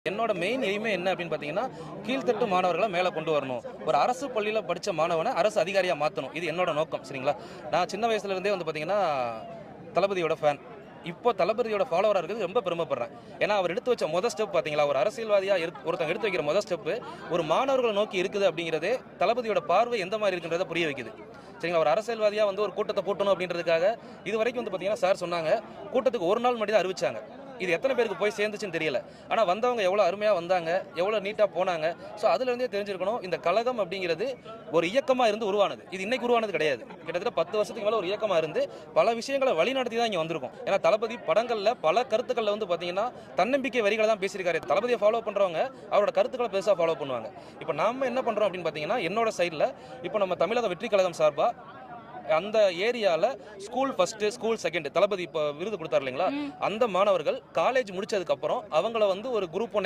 என்னோட மெயின் எய்மே என்ன அப்படின்னு பார்த்தீங்கன்னா, கீழ்த்தட்டு மாணவர்களை மேலே கொண்டு வரணும். ஒரு அரசு பள்ளியில் படித்த மாணவனை அரசு அதிகாரியாக மாற்றணும். இது என்னோட நோக்கம். சரிங்களா? நான் சின்ன வயசுலேருந்தே வந்து பார்த்தீங்கன்னா, தளபதியோட ஃபேன். இப்போ தளபதியோட ஃபாலோவராக இருக்கிறது ரொம்ப பெருமைப்படுறேன். ஏன்னா அவர் எடுத்து வச்ச மொதல் ஸ்டெப் பார்த்தீங்களா, ஒரு அரசியல்வாதியாக ஒருத்தங்க எடுத்து வைக்கிற மொதல் ஸ்டெப்பு ஒரு மாணவர்களை நோக்கி இருக்குது அப்படிங்கிறதே தளபதியோட பார்வை எந்த மாதிரி இருக்குன்றதை புரிய வைக்குது. சரிங்களா? ஒரு அரசியல்வாதியாக வந்து ஒரு கூட்டத்தை கூட்டணும் அப்படின்றதுக்காக இது வரைக்கும் வந்து பார்த்தீங்கன்னா சார் சொன்னாங்க, கூட்டத்துக்கு ஒரு நாள் மட்டும் தான் அறிவிச்சாங்க. இது எத்தனை பேருக்கு போய் சேர்ந்துச்சுன்னு தெரியல. ஆனால் வந்தவங்க எவ்வளோ அருமையாக வந்தாங்க, எவ்வளோ நீட்டாக போனாங்க. ஸோ அதுலேருந்தே தெரிஞ்சிருக்கணும், இந்த கழகம் அப்படிங்கிறது ஒரு இயக்கமாக இருந்து உருவானது. இது இன்னைக்கு உருவானது கிடையாது. கிட்டத்தட்ட 10 வருஷத்துக்கு மேலே ஒரு இயக்கமாக இருந்து பல விஷயங்களை வழிநடத்தி தான் இங்கே வந்திருக்கும். ஏன்னா தளபதி படங்களில் பல கருத்துக்களில் வந்து பார்த்தீங்கன்னா தன்னம்பிக்கை வரிகளை தான் பேசியிருக்காரு. தளபதியை ஃபாலோ பண்ணுறவங்க அவரோட கருத்துக்களை பெருசாக ஃபாலோ பண்ணுவாங்க. இப்போ நாம என்ன பண்ணுறோம் அப்படின்னு பார்த்தீங்கன்னா, என்னோட சைடில் இப்போ நம்ம தமிழக வெற்றி கழகம் சார்பாக அந்த ஏரியாவில் ஸ்கூல் ஃபஸ்ட்டு ஸ்கூல் செகண்ட் தளபதி இப்போ விருது கொடுத்தாரு இல்லைங்களா, அந்த மாணவர்கள் காலேஜ் முடிச்சதுக்கப்புறம் அவங்கள வந்து ஒரு குரூப் 1